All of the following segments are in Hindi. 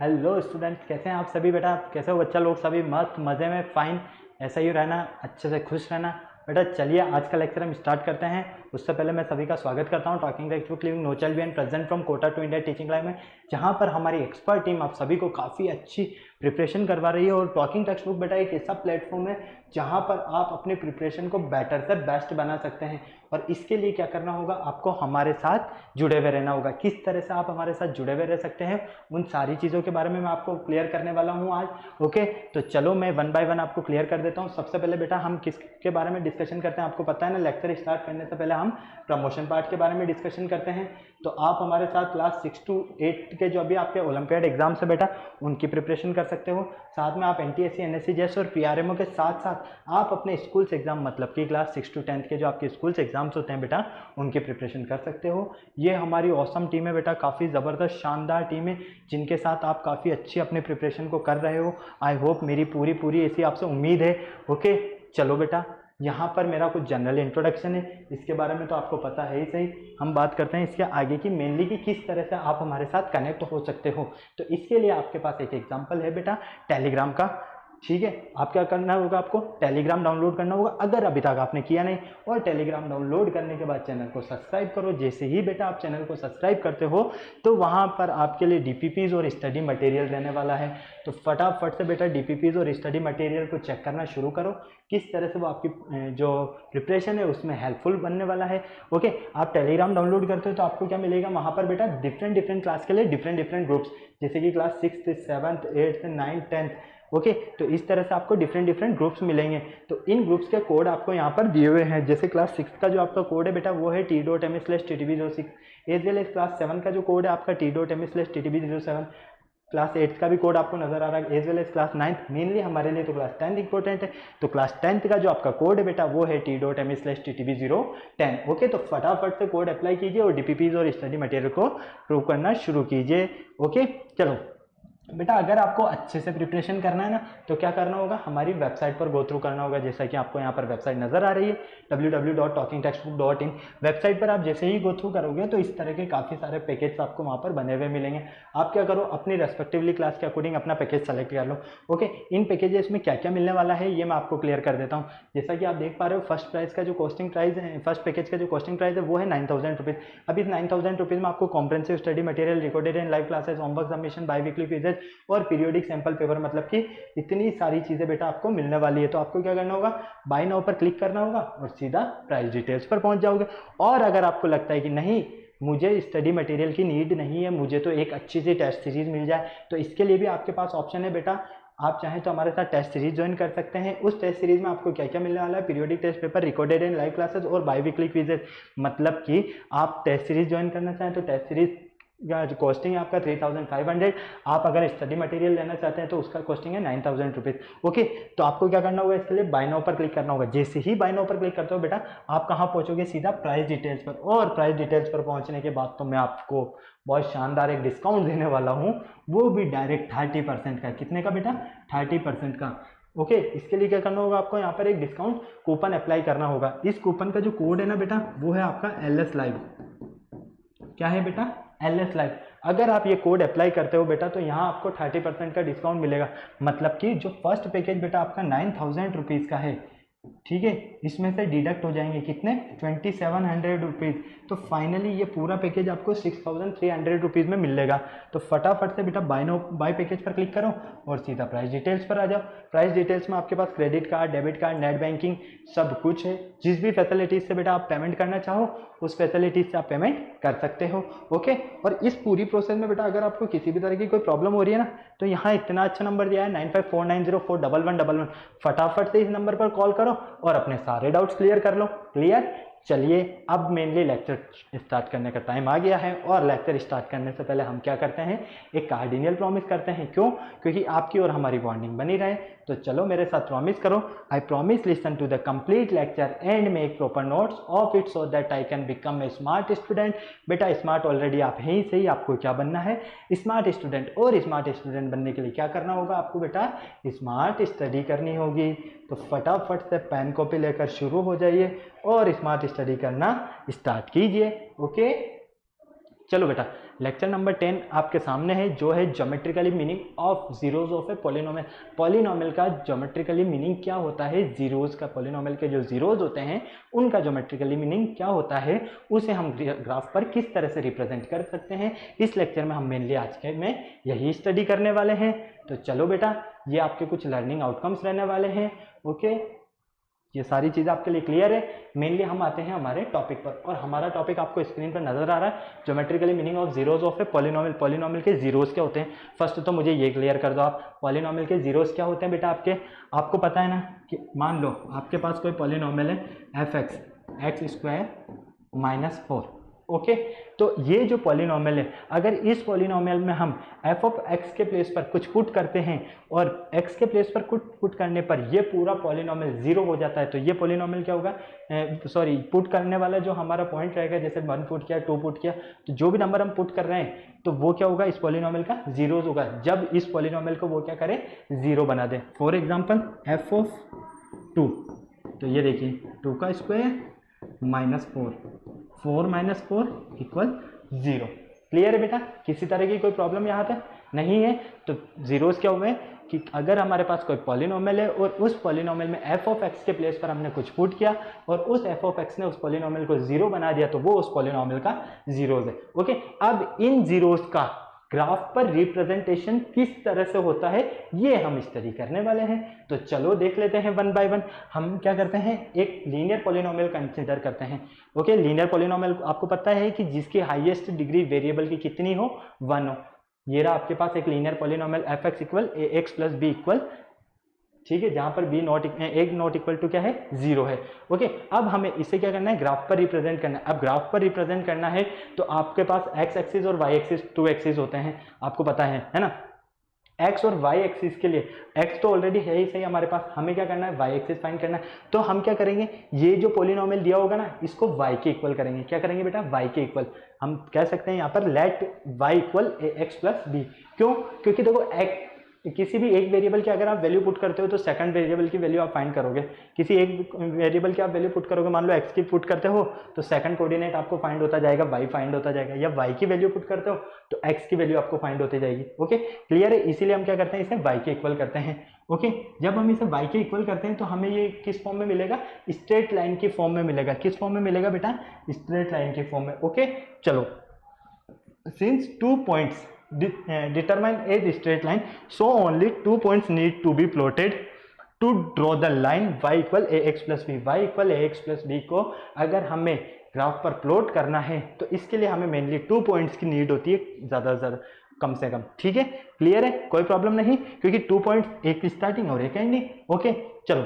हेलो स्टूडेंट्स, कैसे हैं आप सभी? बेटा कैसे हो बच्चा लोग? सभी मस्त मज़े में, फाइन, ऐसा ही रहना, अच्छे से खुश रहना। बेटा चलिए आज का लेक्चर हम स्टार्ट करते हैं। उससे पहले मैं सभी का स्वागत करता हूं talking text book living no child be and present from Kota to India teaching live में, जहां पर हमारी एक्सपर्ट टीम आप सभी को काफ़ी अच्छी प्रिपरेशन करवा रही है। और टॉकिंग टेक्स्ट बुक बेटा एक ऐसा प्लेटफॉर्म है जहां पर आप अपने प्रिपरेशन को बेटर से बेस्ट बना सकते हैं। और इसके लिए क्या करना होगा, आपको हमारे साथ जुड़े हुए रहना होगा। किस तरह से आप हमारे साथ जुड़े हुए रह सकते हैं, उन सारी चीज़ों के बारे में मैं आपको क्लियर करने वाला हूं आज। ओके, तो चलो मैं वन बाय वन आपको क्लियर कर देता हूं। सबसे पहले बेटा हम किसके बारे में डिस्कशन करते हैं, आपको पता है ना, लेक्चर स्टार्ट करने से पहले हम प्रमोशन पार्ट के बारे में डिस्कशन करते हैं। तो आप हमारे साथ क्लास 6 to 8 के जो अभी आपके ओलंपियाड एग्जाम्स है बेटा, उनकी प्रिपरेशन कर सकते हो। साथ में आप एनटीएससी, एनएससी जैसे और पीआरएमओ के साथ साथ आप अपने स्कूल्स एग्जाम, मतलब कि क्लास 6 to 10 के जो आपके स्कूल्स एग्जाम्स होते हैं बेटा, उनकी प्रिपरेशन कर सकते हो। ये हमारी ऑसम टीम है बेटा, काफ़ी ज़बरदस्त शानदार टीम है, जिनके साथ आप काफ़ी अच्छी अपनी प्रिपरेशन को कर रहे हो। आई होप, मेरी पूरी ऐसी आपसे उम्मीद है। ओके, चलो बेटा, यहाँ पर मेरा कुछ जनरल इंट्रोडक्शन है, इसके बारे में तो आपको पता है ही सही। हम बात करते हैं इसके आगे की, मेनली कि किस तरह से आप हमारे साथ कनेक्ट हो सकते हो। तो इसके लिए आपके पास एक एग्जांपल है बेटा, टेलीग्राम का। ठीक है, आप क्या करना होगा, आपको टेलीग्राम डाउनलोड करना होगा अगर अभी तक आपने किया नहीं। और टेलीग्राम डाउनलोड करने के बाद चैनल को सब्सक्राइब करो। जैसे ही बेटा आप चैनल को सब्सक्राइब करते हो तो वहाँ पर आपके लिए डीपीपीज और स्टडी मटेरियल रहने वाला है। तो फटाफट से बेटा डीपीपीज और स्टडी मटेरियल को चेक करना शुरू करो, किस तरह से वो आपकी जो प्रिपरेशन है उसमें हेल्पफुल बनने वाला है। ओके, आप टेलीग्राम डाउनलोड करते हो तो आपको क्या मिलेगा वहाँ पर बेटा, डिफरेंट क्लास के लिए डिफरेंट ग्रुप्स, जैसे कि class 6th 7th 8th 9th 10th। Okay, तो इस तरह से आपको डिफरेंट ग्रुप्स मिलेंगे। तो इन ग्रुप्स के कोड आपको यहाँ पर दिए हुए हैं। जैसे क्लास 6 का जो आपका कोड है बेटा, वो है t.me/ttb06। As well as class 7 का जो कोड है आपका t.me/ttb07। क्लास 8 का भी कोड आपको नजर आ रहा है, as well as class 9th। Mainly हमारे लिए तो क्लास 10th इंपॉर्टेंट है। तो क्लास 10th का जो आपका कोड है बेटा, वो है t.me/ttb010। ओके, तो फटाफट से कोड अप्लाई कीजिए और डीपीपीज और स्टडी मटेरियल को प्रूव करना शुरू कीजिए। ओके, चलो बेटा, अगर आपको अच्छे से प्रिपरेशन करना है ना, तो क्या करना होगा, हमारी वेबसाइट पर गो थ्रू करना होगा। जैसा कि आपको यहाँ पर वेबसाइट नजर आ रही है, www.talkingtextbook.in। वेबसाइट पर आप जैसे ही गो थ्रू करोगे तो इस तरह के काफ़ी सारे पैकेज आपको वहाँ पर बने हुए मिलेंगे। आप क्या करो, अपनी रेस्पेक्टिवली क्लास के अकॉर्डिंग अपना पैकेज सेलेक्ट कर लो। ओके, इन पैकेजेस में क्या क्या मिलने वाला है ये मैं आपको क्लियर कर देता हूँ। जैसा कि आप देख पा रहे हो, फर्स्ट प्राइस का जो कॉस्टिंग प्राइस है, फर्स्ट पैकेज का जो कॉस्टिंग प्राइस है वो है 9000 रुपीज़। अब इस 9000 रुपीज़ में आपको comprehensive study material, recorded and live classes, homework submission, by weekly quizzes और पीरियोडिक सैंपल पेपर, मतलब कि इतनी सारी चीजें बेटा आपको मिलने वाली है। तो आपको क्या करना होगा, बाय नाउ पर क्लिक करना होगा और सीधा प्राइस डिटेल्स पर पहुंच जाओगे। और अगर आपको लगता है कि नहीं, मुझे स्टडी मटेरियल की नीड नहीं है, मुझे तो एक अच्छी सी टेस्ट सीरीज मिल जाए, तो इसके लिए भी आपके पास ऑप्शन है बेटा। आप चाहें तो हमारे साथ टेस्ट सीरीज ज्वाइन कर सकते हैं। उस टेस्ट सीरीज में आपको क्या क्या मिलने वाला है, periodic test paper, recorded and live classes और बाई वीकली क्विजेज। मतलब कि आप टेस्ट सीरीज ज्वाइन करना चाहें तो टेस्ट सीरीज का जो कॉस्टिंग है आपका 3500। आप अगर स्टडी मटेरियल लेना चाहते हैं तो उसका कॉस्टिंग है 9000 रुपीज़। ओके, तो आपको क्या करना होगा, इसके लिए बाय नाउ पर क्लिक करना होगा। जैसे ही बाय नाउ पर क्लिक करते हो बेटा, आप कहाँ पहुंचोगे, सीधा प्राइस डिटेल्स पर। और प्राइस डिटेल्स पर पहुंचने के बाद तो मैं आपको बहुत शानदार एक डिस्काउंट देने वाला हूँ, वो भी डायरेक्ट 30% का। कितने का बेटा, 30% का। ओके, इसके लिए क्या करना होगा, आपको यहाँ पर एक डिस्काउंट कूपन अप्लाई करना होगा। इस कूपन का जो कोड है ना बेटा, वो है आपका LS लाइव। क्या है बेटा, LS लाइव। अगर आप ये कोड अप्लाई करते हो बेटा, तो यहाँ आपको 30% का डिस्काउंट मिलेगा। मतलब कि जो फर्स्ट पैकेज बेटा आपका 9000 रुपीज़ का है, ठीक है, इसमें से डिडक्ट हो जाएंगे कितने, 2700 रुपीज़। तो फाइनली ये पूरा पैकेज आपको 6300 रुपीज़ में मिलेगा। तो फटाफट से बेटा बाय पैकेज पर क्लिक करो और सीधा प्राइस डिटेल्स पर आ जाओ। प्राइस डिटेल्स में आपके पास credit card, debit card, net banking सब कुछ है। जिस भी फैसिलिटीज से बेटा आप पेमेंट करना चाहो, उस फैसिलिटीज से आप पेमेंट कर सकते हो। ओके, और इस पूरी प्रोसेस में बेटा अगर आपको किसी भी तरह की कोई प्रॉब्लम हो रही है ना, तो यहाँ इतना अच्छा नंबर दिया है 9549041111। फटाफट से इस नंबर पर कॉल करो और अपने सारे डाउट्स क्लियर कर लो। क्लियर, चलिए अब मेनली लेक्चर स्टार्ट करने का टाइम आ गया है। और लेक्चर स्टार्ट करने से पहले हम क्या करते हैं, एक कार्डिनियल प्रॉमिस करते हैं। क्यों, क्योंकि आपकी और हमारी बॉन्डिंग बनी रहे। तो चलो मेरे साथ प्रॉमिस करो, I promise listen to the complete lecture and make proper notes of it so that I can become a smart student. बेटा स्मार्ट ऑलरेडी आप हैं ही सही, आपको क्या बनना है, स्मार्ट स्टूडेंट। और स्मार्ट स्टूडेंट बनने के लिए क्या करना होगा, आपको बेटा स्मार्ट स्टडी करनी होगी। तो फटाफट से पेन कॉपी लेकर शुरू हो जाइए और स्मार्ट स्टडी करना स्टार्ट कीजिए। ओके, चलो बेटा लेक्चर नंबर 10 आपके सामने है, जो है geometrically meaning of zeros of a polynomial. Polynomial का ज्योमेट्रिकली मीनिंग क्या होता है, जीरोज का, पॉलिनोमियल के जो जीरोज होते हैं उनका ज्योमेट्रिकली मीनिंग क्या होता है, उसे हम ग्राफ पर किस तरह से रिप्रेजेंट कर सकते हैं। इस लेक्चर में हम मेनली आज के में यही स्टडी करने वाले हैं। तो चलो बेटा, ये आपके कुछ लर्निंग आउटकम्स रहने वाले हैं। ओके, ये सारी चीज़ आपके लिए क्लियर है। मेनली हम आते हैं हमारे टॉपिक पर, और हमारा टॉपिक आपको स्क्रीन पर नजर आ रहा है, geometrically meaning of zeros of a polynomial. Polynomial के जीरोज क्या होते हैं, फर्स्ट तो मुझे ये क्लियर कर दो आप, पॉलिनोमियल के जीरोज क्या होते हैं बेटा आपके। आपको पता है ना कि मान लो आपके पास कोई पॉलिनोमियल है f x, x square minus 4। Okay, तो ये जो पॉलिनोमियल है, अगर इस पॉलिनोमियल में हम एफ ऑफ एक्स के प्लेस पर कुछ पुट करते हैं और एक्स के प्लेस पर कुछ पुट करने पर ये पूरा पॉलिनोमियल जीरो हो जाता है, तो ये पॉलिनोमियल क्या होगा, सॉरी, पुट करने वाला जो हमारा पॉइंट रहेगा, जैसे 1 पुट किया, 2 पुट किया, तो जो भी नंबर हम पुट कर रहे हैं तो वो क्या होगा, इस पॉलिनोमियल का जीरोज होगा, जब इस पॉलिनोमियल को वो क्या करे, जीरो बना दे। फॉर एग्जाम्पल एफ ऑफ 2, तो ये देखिए 2 का square minus 4, 4 minus 4 equal 0। Clear है बेटा, किसी तरह की कोई प्रॉब्लम यहाँ पे नहीं है। तो जीरोस क्या हुए कि अगर हमारे पास कोई पॉलिनोमियल है और उस पॉलिनोमियल में एफ ऑफ एक्स के प्लेस पर हमने कुछ पुट किया और उस एफ ऑफ एक्स ने उस पॉलिनोमियल को जीरो बना दिया, तो वो उस पॉलिनोमियल का जीरोस है। ओके, अब इन जीरोस का ग्राफ पर रिप्रेजेंटेशन किस तरह से होता है, ये हम स्टडी करने वाले हैं। तो चलो देख लेते हैं वन बाय वन। हम क्या करते हैं, एक लीनियर पॉलिनोमियल कंसीडर करते हैं। ओके, लीनियर पॉलिनोमियल आपको पता है कि जिसकी हाईएस्ट डिग्री वेरिएबल की कितनी हो, 1 हो। ये रहा आपके पास एक linear polynomial f x equal ए एक्स प्लस बी इक्वल, ठीक है, जहां पर b not a not equal to क्या है, 0 है। ओके, अब हमें इसे क्या करना है, ग्राफ पर रिप्रेजेंट करना है। अब ग्राफ पर रिप्रेजेंट करना है तो आपके पास एक्स एक्सिस और वाई एक्सिस, 2 एक्सिस होते हैं, आपको पता है ना। एक्स और वाई एक्सिस के लिए, एक्स तो ऑलरेडी है ही सही हमारे पास, हमें क्या करना है, वाई एक्सिस फाइंड करना है। तो हम क्या करेंगे, ये जो पॉलिनोमियल दिया होगा ना, इसको वाई के इक्वल करेंगे। क्या करेंगे बेटा, वाई के इक्वल। हम कह सकते हैं यहाँ पर लेट वाई इक्वल ए एक्स प्लस बी। क्यों, क्योंकि देखो किसी भी एक वेरिएबल की अगर आप वैल्यू पुट करते हो तो सेकंड वेरिएबल की वैल्यू आप फाइंड करोगे। किसी एक वेरिएबल की आप वैल्यू पुट करोगे, मान लो एक्स की पुट करते हो तो सेकंड कोऑर्डिनेट आपको फाइंड होता जाएगा, वाई फाइंड होता जाएगा, या वाई की वैल्यू पुट करते हो तो एक्स की वैल्यू आपको फाइंड होती जाएगी। ओके, क्लियर है, इसीलिए हम क्या करते हैं, इसे वाई के इक्वल करते हैं। ओके, जब हम इसे वाई के इक्वल करते हैं तो हमें ये किस फॉर्म में मिलेगा, स्ट्रेट लाइन की फॉर्म में मिलेगा। किस फॉर्म में मिलेगा बेटा, स्ट्रेट लाइन की फॉर्म में। ओके, चलो, since 2 points determine a straight line, so only 2 points need to be plotted to draw the line y equal ax plus b। y equal ax plus b को अगर हमें ग्राफ पर प्लॉट करना है तो इसके लिए हमें मेनली 2 पॉइंट्स की नीड होती है, ज़्यादा से ज़्यादा, कम से कम। ठीक है, क्लियर है, कोई प्रॉब्लम नहीं, क्योंकि 2 पॉइंट्स, एक स्टार्टिंग और एक एंडिंग। ओके, चलो,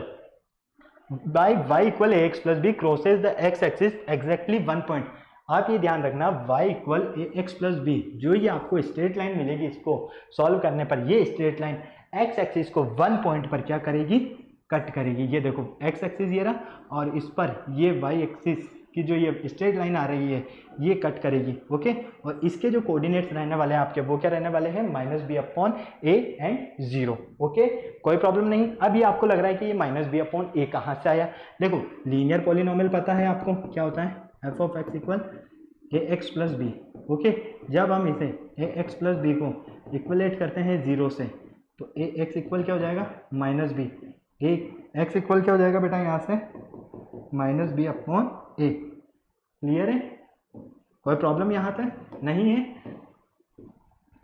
by y equal ax plus b crosses the x axis exactly 1 point। आप ये ध्यान रखना, y इक्वल ए एक्स प्लस बी, जो ये आपको स्ट्रेट लाइन मिलेगी, इसको सॉल्व करने पर ये स्ट्रेट लाइन x एक्सिस को 1 पॉइंट पर क्या करेगी, कट करेगी। ये देखो x एक्सिस ये रहा, और इस पर ये y एक्सिस की जो ये स्ट्रेट लाइन आ रही है ये कट करेगी। ओके, और इसके जो कोऑर्डिनेट्स रहने वाले हैं आपके, वो क्या रहने वाले हैं, minus B upon A and 0। Okay, कोई प्रॉब्लम नहीं। अब ये आपको लग रहा है कि ये माइनस बी अपॉन ए कहाँ से आया। देखो, लीनियर पॉलिनोमियल पता है आपको क्या होता है, F of X equal A x plus B. Okay, जब हम इसे ए एक्स प्लस बी को इक्वलेट करते हैं 0 से, तो ए एक्स इक्वल क्या हो जाएगा, माइनस बी। ए एक्स इक्वल क्या हो जाएगा बेटा, यहाँ से माइनस बी अपॉन ए। क्लियर है, कोई प्रॉब्लम यहाँ तक नहीं है।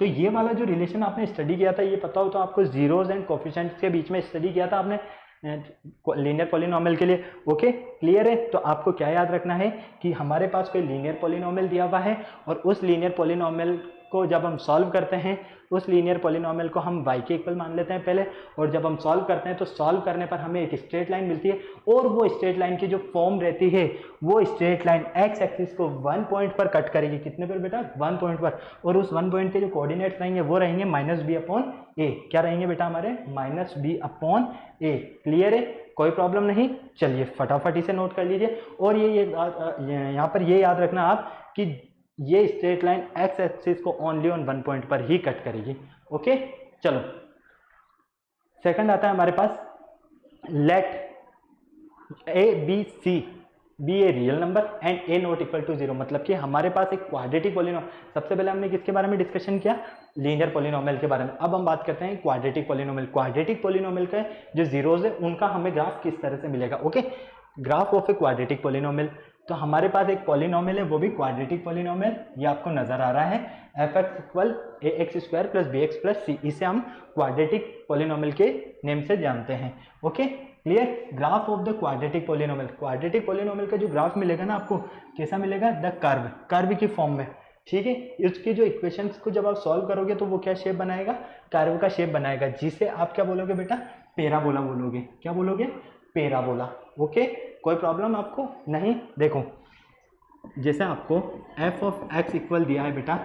तो ये वाला जो रिलेशन आपने स्टडी किया था, ये पता हो तो आपको जीरोज एंड कोफिशिएंट्स के बीच में स्टडी किया था आपने लीनियर पॉलिनोमियल के लिए। ओके, क्लियर है। तो आपको क्या याद रखना है कि हमारे पास कोई लीनियर पॉलिनोमियल दिया हुआ है और उस लीनियर पॉलिनोमियल को जब हम सॉल्व करते हैं, उस लीनियर पॉलिनोमियल को हम y के इक्वल मान लेते हैं पहले, और जब हम सॉल्व करते हैं तो सॉल्व करने पर हमें एक स्ट्रेट लाइन मिलती है, और वो स्ट्रेट लाइन की जो फॉर्म रहती है, वो स्ट्रेट लाइन x एक्सिस को 1 पॉइंट पर कट करेगी। कितने पर बेटा, 1 पॉइंट पर, और उस 1 पॉइंट के जो कोऑर्डिनेट्स रहेंगे वो रहेंगे माइनस बी अपॉन ए। क्या रहेंगे बेटा हमारे, माइनस बी अपॉन ए। क्लियर है, कोई प्रॉब्लम नहीं। चलिए फटाफट इसे नोट कर लीजिए, और ये यहाँ पर ये याद रखना आप कि ये स्ट्रेट लाइन एक्स एक्सिस को ओनली ऑन 1 पॉइंट पर ही कट करेगी। ओके, चलो सेकंड आता है हमारे पास, let a b c be a real number and a not equal to 0, मतलब कि हमारे पास एक क्वाड्रेटिक पॉलिनोमियल, सबसे पहले हमने किसके बारे में डिस्कशन किया, लीनियर पॉलिनोमियल के बारे में। अब हम बात करते हैं क्वाड्रेटिक पॉलिनोमियल। क्वाड्रेटिक पॉलिनोमियल का जो जीरोज है उनका हमें ग्राफ किस तरह से मिलेगा। Okay, graph of a quadratic polynomial. तो हमारे पास एक पॉलिनोमियल है, वो भी क्वाड्रेटिक पॉलिनोमियल, ये आपको नजर आ रहा है, एफ एक्स इक्वल ए x square plus b x plus c. इसे हम क्वाड्रेटिक पॉलिनोमियल के नेम से जानते हैं। Okay, clear. Graph of the quadratic polynomial, quadratic polynomial का जो ग्राफ मिलेगा ना आपको, कैसा मिलेगा, द कर्व, कर्व की फॉर्म में। ठीक है, इसकी जो इक्वेशंस को जब आप सॉल्व करोगे तो वो क्या शेप बनाएगा, कर्व का शेप बनाएगा, जिसे आप क्या बोलोगे बेटा, पैराबोला बोलोगे। क्या बोलोगे, पैराबोला। ओके, कोई प्रॉब्लम आपको नहीं। देखो, जैसे आपको एफ ऑफ एक्स इक्वल दिया है बेटा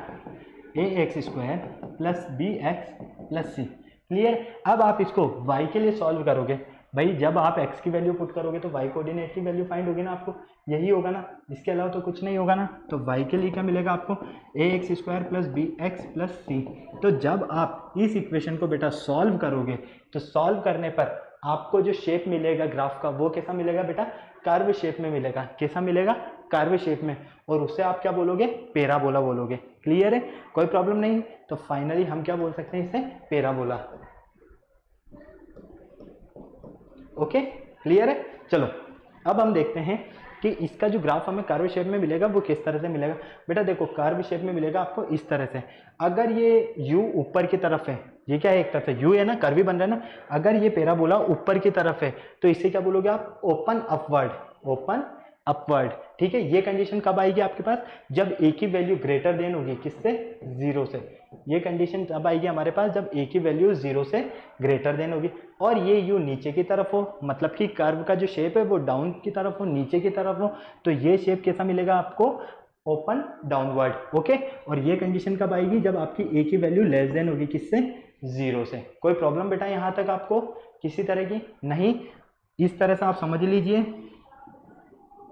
a x square plus b x plus c. Clear. अब आप इसको y के लिए सॉल्व करोगे। भाई जब आप x की वैल्यू पुट करोगे तो y कोऑर्डिनेट की वैल्यू फाइंड होगी ना आपको, यही होगा ना, इसके अलावा तो कुछ नहीं होगा ना। तो y के लिए क्या मिलेगा आपको, a x square plus b x plus c. तो जब आप इस इक्वेशन को बेटा सॉल्व करोगे तो सॉल्व करने पर आपको जो शेप मिलेगा ग्राफ का, वो कैसा मिलेगा बेटा, कर्व शेप में मिलेगा। कैसा मिलेगा, कर्व शेप में। और उससे आप क्या बोलोगे, पैराबोला बोलोगे। क्लियर है, कोई प्रॉब्लम नहीं। तो फाइनली हम क्या बोल सकते हैं, इसे पैराबोला। ओके, क्लियर है। चलो अब हम देखते हैं कि इसका जो ग्राफ हमें कर्व शेप में मिलेगा वो किस तरह से मिलेगा। बेटा देखो, कर्व शेप में मिलेगा आपको इस तरह से। अगर ये u ऊपर की तरफ है, ये क्या है, एक तरफ से u है ना, कर्व ही बन रहा है ना। अगर ये पैराबोला ऊपर की तरफ है तो इसे क्या बोलोगे आप, ओपन अपवर्ड, ओपन अपवर्ड। ठीक है, ये कंडीशन कब आएगी आपके पास, जब a की वैल्यू ग्रेटर देन होगी किससे, 0 से। ये कंडीशन तब आएगी हमारे पास जब a की वैल्यू 0 से ग्रेटर देन होगी और ये u नीचे की तरफ हो, मतलब कि कर्व का जो शेप है वो डाउन की तरफ हो, नीचे की तरफ हो। तो ये शेप कैसा मिलेगा आपको, ओपन डाउनवर्ड। ओके, और ये कंडीशन कब आएगी, जब आपकी a की वैल्यू लेस देन होगी किससे, 0 से। कोई प्रॉब्लम बेटा यहाँ तक आपको किसी तरह की नहीं, इस तरह से आप समझ लीजिए।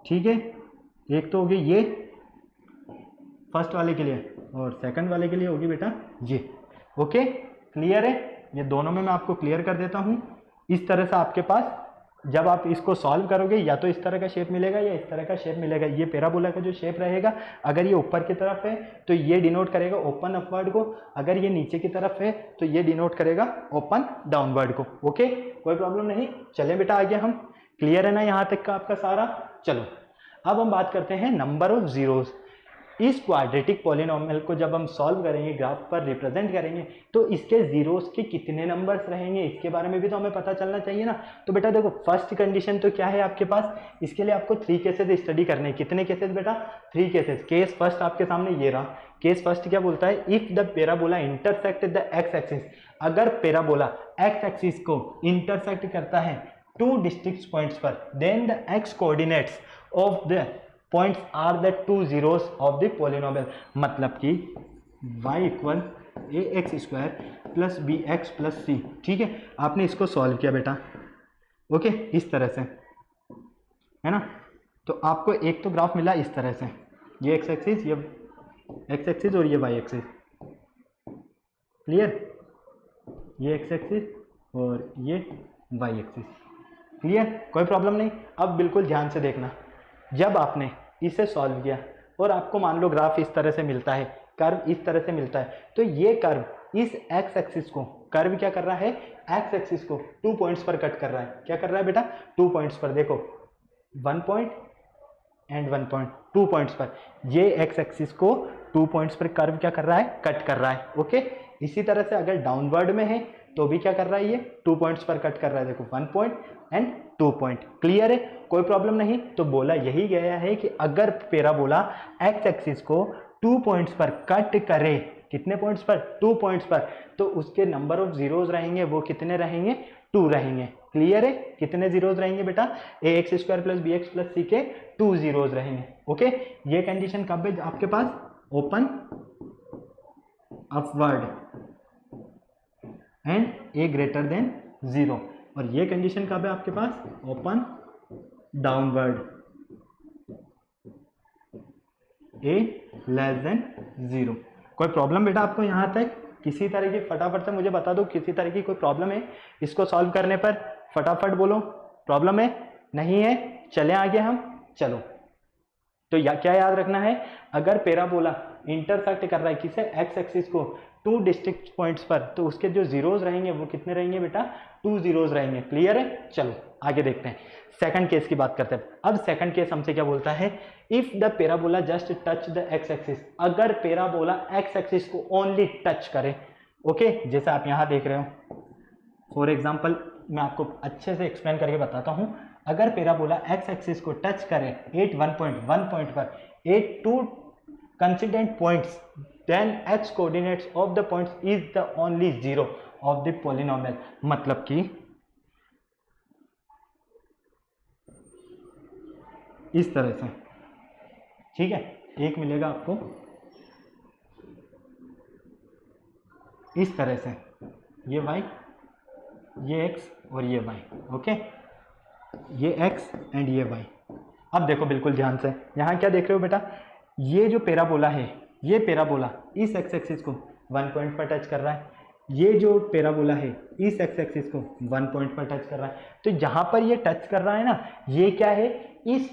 ठीक है, एक तो होगी ये फर्स्ट वाले के लिए और सेकंड वाले के लिए होगी बेटा ये। ओके, क्लियर है। ये दोनों में मैं आपको क्लियर कर देता हूँ। इस तरह से आपके पास जब आप इसको सॉल्व करोगे या तो इस तरह का शेप मिलेगा या इस तरह का शेप मिलेगा। ये पैराबोला का जो शेप रहेगा, अगर ये ऊपर की तरफ है तो ये डिनोट करेगा ओपन अपवर्ड को, अगर ये नीचे की तरफ है तो ये डिनोट करेगा ओपन डाउनवर्ड को। ओके, कोई प्रॉब्लम नहीं। चलें बेटा आगे हम, क्लियर है ना यहाँ तक का आपका सारा। चलो अब हम बात करते हैं नंबर ऑफ जीरोज। इस क्वाड्रेटिक पॉलिनोमियल को जब हम सॉल्व करेंगे, ग्राफ पर रिप्रेजेंट करेंगे, तो इसके जीरोस के कितने नंबर्स रहेंगे इसके बारे में भी तो हमें पता चलना चाहिए ना। तो बेटा देखो, फर्स्ट कंडीशन तो क्या है आपके पास, इसके लिए आपको 3 केसेस स्टडी करने हैं। कितने केसेस बेटा, 3 केसेस। केस फर्स्ट आपके सामने ये रहा। केस फर्स्ट क्या बोलता है, if the parabola intersect the x axis, अगर पैराबोला एक्स एक्सिस को इंटरसेक्ट करता है 2 डिस्टिंक्ट पॉइंट्स पर, then the x coordinates of the points are the 2 zeros of the polynomial. मतलब कि y इक्वल ए x square plus b x plus c. ठीक है, आपने इसको सॉल्व किया बेटा। ओके, इस तरह से है ना। तो आपको एक तो ग्राफ मिला इस तरह से, ये एक्स एक्सिस, ये एक्स एक्सिस और ये वाई एक्सिस। क्लियर, ये एक्स एक्सिस और ये वाई एक्सिस। क्लियर, कोई प्रॉब्लम नहीं। अब बिल्कुल ध्यान से देखना, जब आपने इसे सॉल्व किया और आपको मान लो ग्राफ इस तरह से मिलता है, कर्व इस तरह से मिलता है, तो ये कर्व इस एक्स एक्सिस को, कर्व क्या कर रहा है, एक्स एक्सिस को 2 पॉइंट्स पर कट कर रहा है। क्या कर रहा है बेटा, 2 पॉइंट्स पर। देखो 1 पॉइंट एंड 1 पॉइंट, 2 पॉइंट्स पर। ये एक्स एक्सिस को 2 पॉइंट्स पर कर्व क्या कर रहा है, कट कर रहा है। ओके, इसी तरह से अगर डाउनवर्ड में है तो भी क्या कर रहा है, ये 2 पॉइंट्स पर कट कर रहा है। देखो 1 पॉइंट एंड 2 पॉइंट। क्लियर है, कोई प्रॉब्लम नहीं। तो बोला यही गया है कि अगर पैराबोला एक्स एक्सिस को 2 पॉइंट्स पर कट करे, कितने पॉइंट्स पर, 2 पॉइंट्स पर, तो उसके नंबर ऑफ जीरोज रहेंगे वो कितने रहेंगे, 2 रहेंगे। क्लियर है, कितने जीरोज रहेंगे बेटा, a x square plus b x plus c के 2 जीरोज रहेंगे। ओके, ये कंडीशन कब है आपके पास, open upward and a greater than 0। और ये कंडीशन कब है आपके पास, open downward, a less than 0। कोई प्रॉब्लम बेटा आपको यहाँ तक किसी तरह की, फटाफट से मुझे बता दो किसी तरह की कोई प्रॉब्लम है इसको सॉल्व करने पर, फटाफट बोलो। प्रॉब्लम है, नहीं है, चलें आगे हम। चलो तो क्या याद रखना है, अगर पैराबोला इंटरसेक्ट कर रहा है किसे, एक्स एक्सिस को, टू डिस्टिंक्ट पॉइंट्स पर, तो उसके जो जीरोज रहेंगे वो कितने रहेंगे बेटा, 2 जीरोज रहेंगे। क्लियर है? चलो आगे देखते हैं, सेकंड केस की बात करते हैं। अब सेकंड केस हमसे क्या बोलता है, if the parabola just touch the x axis, अगर पैराबोला एक्स एक्सिस को ओनली टच करे, ओके, जैसे आप यहाँ देख रहे हो। फॉर एग्जाम्पल मैं आपको अच्छे से एक्सप्लेन करके बताता हूँ। अगर पैराबोला एक्स एक्सिस को टच करे एट 1.1 पॉइंट पर, at 2 coincident points, then x coordinates of the points is the only zero of the polynomial. मतलब कि इस तरह से, ठीक है, एक मिलेगा आपको इस तरह से, ये y, ये x और ये y, ओके, ये x एंड ये y। अब देखो बिल्कुल ध्यान से, यहाँ क्या देख रहे हो बेटा, ये जो पैराबोला है, ये पैराबोला इस x एक्सिस को 1 पॉइंट पर टच कर रहा है, ये जो पैराबोला है इस x एक्सिस को 1 पॉइंट पर टच कर रहा है। तो जहाँ पर ये टच कर रहा है ना, ये क्या है, इस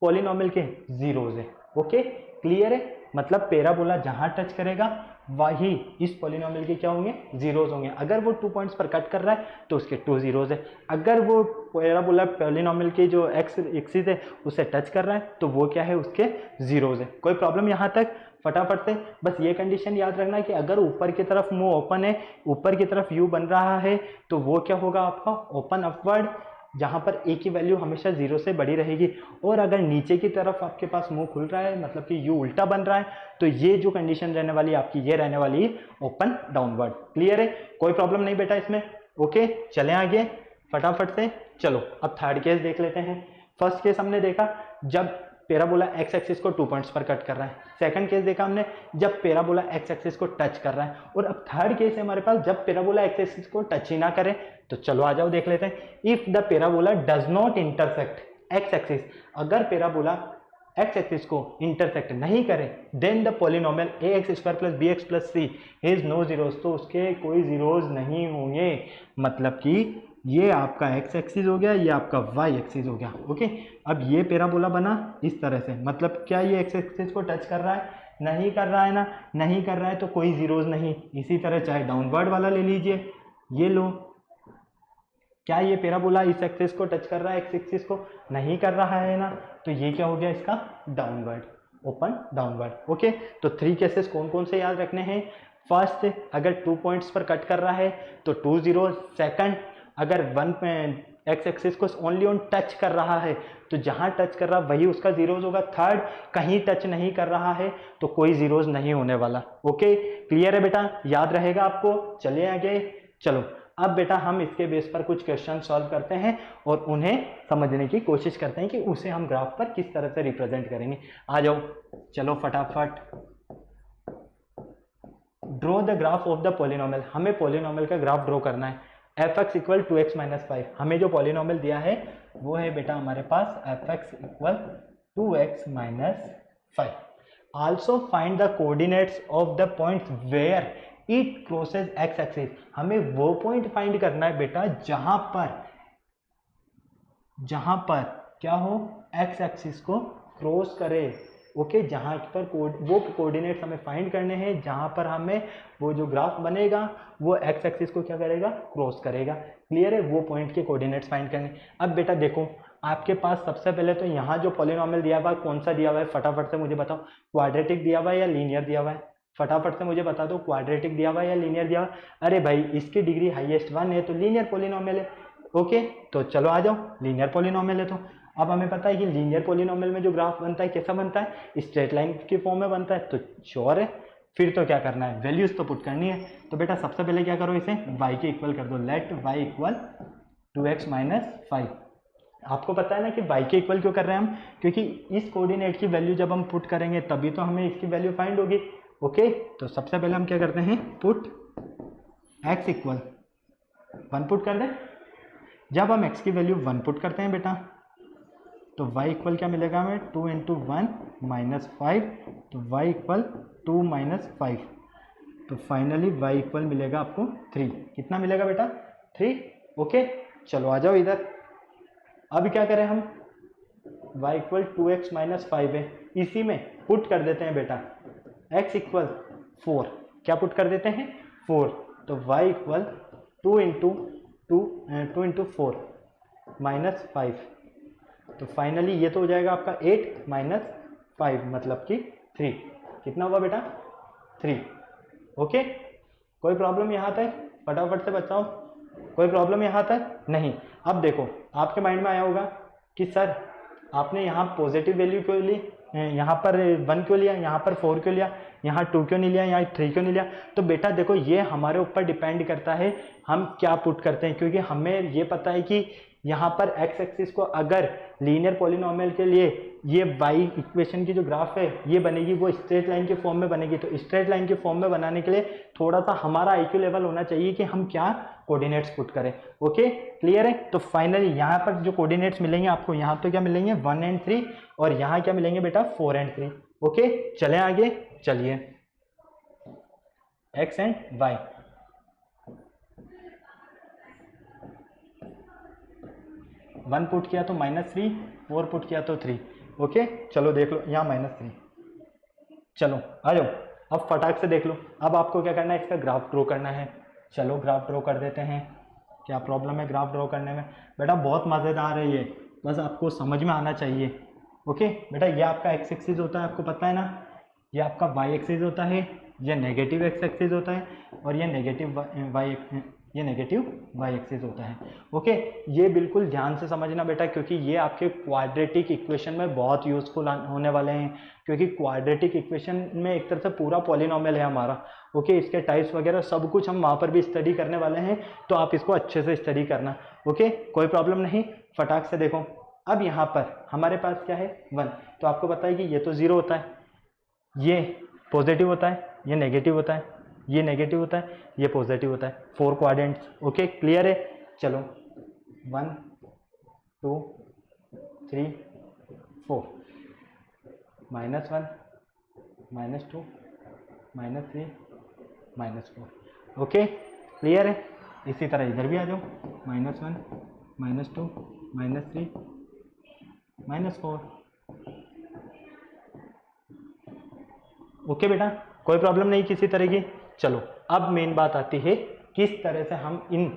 पॉलिनोमियल के जीरोज है। ओके, क्लियर है? मतलब पैराबोला जहां टच करेगा वही इस पॉलिनोमियल के क्या होंगे, जीरोज होंगे। अगर वो 2 पॉइंट्स पर कट कर रहा है तो उसके 2 जीरोज है। अगर वो पैराबोला पॉलिनोमियल के जो एक्स एक्सिस है उसे टच कर रहा है तो वो क्या है, उसके जीरोज है। कोई प्रॉब्लम यहाँ तक? फटाफट से बस ये कंडीशन याद रखना कि अगर ऊपर की तरफ मुंह ओपन है, ऊपर की तरफ यू बन रहा है, तो वो क्या होगा आपका, ओपन अपवर्ड, जहां पर ए की वैल्यू हमेशा 0 से बड़ी रहेगी। और अगर नीचे की तरफ आपके पास मुंह खुल रहा है, मतलब कि यू उल्टा बन रहा है, तो ये जो कंडीशन रहने वाली आपकी, ये रहने वाली है ओपन डाउनवर्ड। क्लियर है? कोई प्रॉब्लम नहीं बेटा इसमें? ओके, चलें आगे फटाफट से। चलो अब थर्ड केस देख लेते हैं। फर्स्ट केस हमने देखा जब पैराबोला एक्स एक्सिस को 2 पॉइंट्स पर कट कर रहा है। सेकंड केस देखा हमने जब पैराबोला एक्स एक्सिस को टच कर रहा है। और अब थर्ड केस है हमारे पास जब पैराबोला एक्स एक्सिस को टच ही ना करे। तो चलो आ जाओ देख लेते हैं। If the parabola does not intersect X axis, अगर पैराबोला एक्स एक्सिस को इंटरसेक्ट नहीं करे, then the polynomial ax² + bx + c has no zeros, तो उसके कोई जीरोस नहीं होंगे। मतलब कि ये आपका एक्स एक्सिस हो गया, ये आपका वाई एक्सिस हो गया। ओके, अब ये पैराबोला बना इस तरह से, मतलब क्या ये एक्स एक्सिस को टच कर रहा है? नहीं कर रहा है ना, नहीं कर रहा है तो कोई जीरोस नहीं। इसी तरह चाहे डाउनवर्ड वाला ले लीजिए, ये लो, क्या ये पैराबोला इस एक्सिस को टच कर रहा है, एक्स एक्सिस को? नहीं कर रहा है ना, तो ये क्या हो गया इसका, डाउनवर्ड, ओपन डाउनवर्ड। ओके, तो 3 केसेस कौन कौन से याद रखने हैं? फर्स्ट, अगर 2 पॉइंट्स पर कट कर रहा है तो 2 जीरो। सेकंड, अगर 1 एक्स एक्सिस को ओनली ऑन टच कर रहा है तो जहां टच कर रहा वही उसका जीरोज होगा। थर्ड, कहीं टच नहीं कर रहा है तो कोई जीरोज नहीं होने वाला। ओके, क्लियर है बेटा? याद रहेगा आपको? चलिए आगे। चलो अब बेटा हम इसके बेस पर कुछ क्वेश्चन सॉल्व करते हैं और उन्हें समझने की कोशिश करते हैं कि उसे हम ग्राफ पर किस तरह से रिप्रेजेंट करेंगे। आ जाओ, चलो फटाफट। Draw the graph of the polynomial, हमें पॉलिनोमियल का ग्राफ ड्रॉ करना है। fx = 2x - 5, हमें जो पॉलिनोमियल दिया है वो है बेटा हमारे पास fx = 2x - 5। Also find the coordinates of the points where it crosses X axis, हमें वो पॉइंट फाइंड करना है बेटा जहां पर क्या हो, एक्स एक्सिस को क्रॉस करे। ओके, जहां पर वो कोऑर्डिनेट्स हमें फाइंड करने हैं जहां पर हमें वो जो ग्राफ बनेगा वो एक्स एक्सिस को क्या करेगा, क्रॉस करेगा। क्लियर है? वो पॉइंट के कोऑर्डिनेट्स फाइंड करने। अब बेटा देखो, आपके पास सबसे पहले तो यहाँ जो पॉलिनोमियल दिया हुआ है कौन सा दिया हुआ है, फटाफट से मुझे बताओ। क्वाड्रेटिक दिया हुआ है या लीनियर दिया हुआ है? फटाफट से मुझे बता दो, क्वाड्रेटिक दिया हुआ है या लीनियर दिया हुआ है? अरे भाई, इसकी डिग्री हाईएस्ट 1 है तो लीनियर पॉलिनोमियल है। ओके, तो चलो आ जाओ, लीनियर पॉलिनोमियल है। तो अब हमें पता है कि लीनियर पॉलिनोमियल में जो ग्राफ बनता है कैसा बनता है, स्ट्रेट लाइन के फॉर्म में बनता है। तो श्योर है, फिर तो क्या करना है, वैल्यूज तो पुट करनी है। तो बेटा सबसे पहले क्या करो, इसे y के इक्वल कर दो। Let y = 2x - 5। आपको पता है ना कि y के इक्वल क्यों कर रहे हैं हम, क्योंकि इस कोऑर्डिनेट की वैल्यू जब हम पुट करेंगे तभी तो हमें इसकी वैल्यू फाइंड होगी। ओके, तो सबसे पहले हम क्या करते हैं, पुट x = 1 पुट कर दें। जब हम x की वैल्यू 1 पुट करते हैं बेटा तो y इक्वल क्या मिलेगा हमें, 2 × 1 - 5, तो y इक्वल 2 - 5। तो फाइनली y इक्वल मिलेगा आपको 3। कितना मिलेगा बेटा, 3। ओके, चलो आ जाओ इधर। अब क्या करें हम, y इक्वल 2x माइनस 5 है, इसी में पुट कर देते हैं बेटा x इक्वल 4, क्या पुट कर देते हैं 4, तो y इक्वल 2 इंटू 4 माइनस 5, तो फाइनली ये तो हो जाएगा आपका 8 माइनस 5 मतलब कि 3, कितना हुआ बेटा 3। ओके, कोई प्रॉब्लम यहाँ तक, फटाफट से बताओ, कोई प्रॉब्लम यहाँ तक नहीं। अब देखो आपके माइंड में आया होगा कि सर आपने यहाँ पॉजिटिव वैल्यू क्यों ली, यहाँ पर 1 क्यों लिया, यहाँ पर 4 क्यों लिया, यहाँ 2 क्यों नहीं लिया, यहाँ 3 क्यों नहीं लिया। तो बेटा देखो ये हमारे ऊपर डिपेंड करता है हम क्या पुट करते हैं, क्योंकि हमें ये पता है कि यहाँ पर x एक्सिस को अगर लीनियर पॉलिनोमियल के लिए ये y इक्वेशन की जो ग्राफ है ये बनेगी, वो स्ट्रेट लाइन के फॉर्म में बनेगी। तो स्ट्रेट लाइन के फॉर्म में बनाने के लिए थोड़ा सा हमारा IQ लेवल होना चाहिए कि हम क्या कोऑर्डिनेट्स पुट करें। ओके क्लियर है। तो फाइनली यहाँ पर जो कोऑर्डिनेट्स मिलेंगे आपको, यहाँ तो क्या मिलेंगे 1 एंड 3, और यहाँ क्या मिलेंगे बेटा 4 एंड 3। ओके चले आगे, चलिए x एंड y, 1 पुट किया तो -3, 4 पुट किया तो 3। ओके चलो देख लो यहाँ -3, चलो आ जाओ अब फटाक से देख लो। अब आपको क्या करना है, इसका ग्राफ ड्रॉ करना है। चलो ग्राफ ड्रॉ कर देते हैं। क्या प्रॉब्लम है ग्राफ ड्रॉ करने में बेटा, बहुत मज़ेदार है ये, बस आपको समझ में आना चाहिए। ओके बेटा ये आपका x एक्सिस होता है, आपको पता है ना, ये आपका y एक्सिस होता है, ये नेगेटिव x एक्सिस होता है, और ये नेगेटिव y एक्सिस होता है। ओके ये बिल्कुल ध्यान से समझना बेटा, क्योंकि ये आपके क्वाड्रेटिक इक्वेशन में बहुत यूजफुल होने वाले हैं, क्योंकि क्वाड्रेटिक इक्वेशन में एक तरह से पूरा पॉलिनोमियल है हमारा। ओके इसके टाइप्स वगैरह सब कुछ हम वहाँ पर भी स्टडी करने वाले हैं, तो आप इसको अच्छे से स्टडी करना। ओके कोई प्रॉब्लम नहीं, फटाक से देखो। अब यहाँ पर हमारे पास क्या है 1, तो आपको पता है कि ये तो 0 होता है, ये पॉजिटिव होता है, ये नेगेटिव होता है, ये नेगेटिव होता है, ये पॉजिटिव होता है, 4 क्वाड्रेंट्स। ओके क्लियर है। चलो 1 2 3 4, -1 -2 -3 -4। ओके क्लियर है। इसी तरह इधर भी आ जाओ, -1 -2 -3 -4। ओके बेटा कोई प्रॉब्लम नहीं किसी तरह की। चलो अब मेन बात आती है किस तरह से हम इन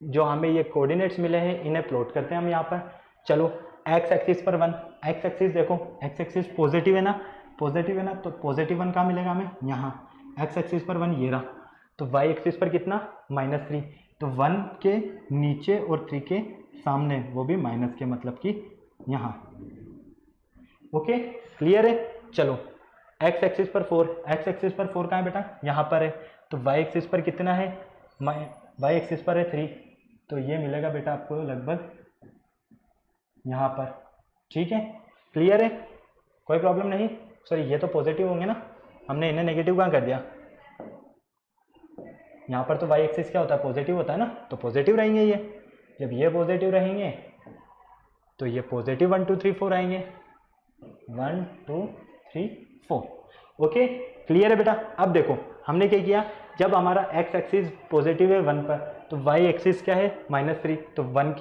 जो हमें ये कोऑर्डिनेट्स मिले हैं इन्हें प्लॉट करते हैं हम यहाँ पर। चलो x एक्सिस पर 1, x एक्सिस देखो, x एक्सिस पॉजिटिव है ना, पॉजिटिव है ना, तो पॉजिटिव 1 कहाँ मिलेगा हमें यहाँ, x एक्सिस पर 1 ये रहा। तो y एक्सिस पर कितना -3, तो 1 के नीचे और 3 के सामने, वो भी माइनस के, मतलब कि यहाँ। ओके क्लियर है। चलो x एक्सिस पर 4, x एक्सिस पर 4 कहाँ है बेटा, यहाँ पर है। तो y एक्सिस पर कितना है, y एक्सिस पर है 3, तो ये मिलेगा बेटा आपको लगभग यहाँ पर। ठीक है क्लियर है, कोई प्रॉब्लम नहीं। सॉरी ये तो पॉजिटिव होंगे ना, हमने इन्हें नेगेटिव कहाँ कर दिया, यहाँ पर तो y एक्सिस क्या होता है पॉजिटिव होता है ना, तो पॉजिटिव रहेंगे ये। जब ये पॉजिटिव रहेंगे तो ये पॉजिटिव 1 2 3 4 आएंगे, 1 2 3 4। ओके क्लियर है बेटा। अब देखो हमने क्या किया, जब हमारा x एक्सिस पॉजिटिव है 1 पर, तो y एक्सिस क्या है -3, तो 1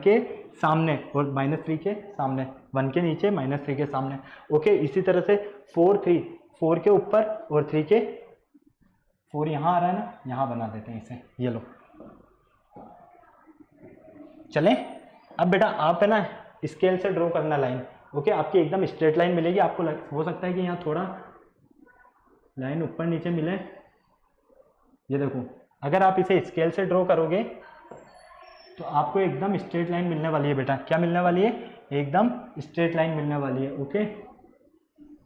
के सामने और -3 के सामने, 1 के नीचे -3 के सामने। ओके इसी तरह से 4 3, 4 के ऊपर और 3 के, 4 यहाँ आ रहा है ना, यहाँ बना देते हैं इसे, ये लो। चलें अब बेटा आप है ना स्केल से ड्रॉ करना लाइन। ओके आपकी एकदम स्ट्रेट लाइन मिलेगी आपको, हो सकता है कि यहाँ थोड़ा लाइन ऊपर नीचे मिले। ये देखो अगर आप इसे स्केल से ड्रॉ करोगे तो आपको एकदम स्ट्रेट लाइन मिलने वाली है बेटा। क्या मिलने वाली है, एकदम स्ट्रेट लाइन मिलने वाली है। ओके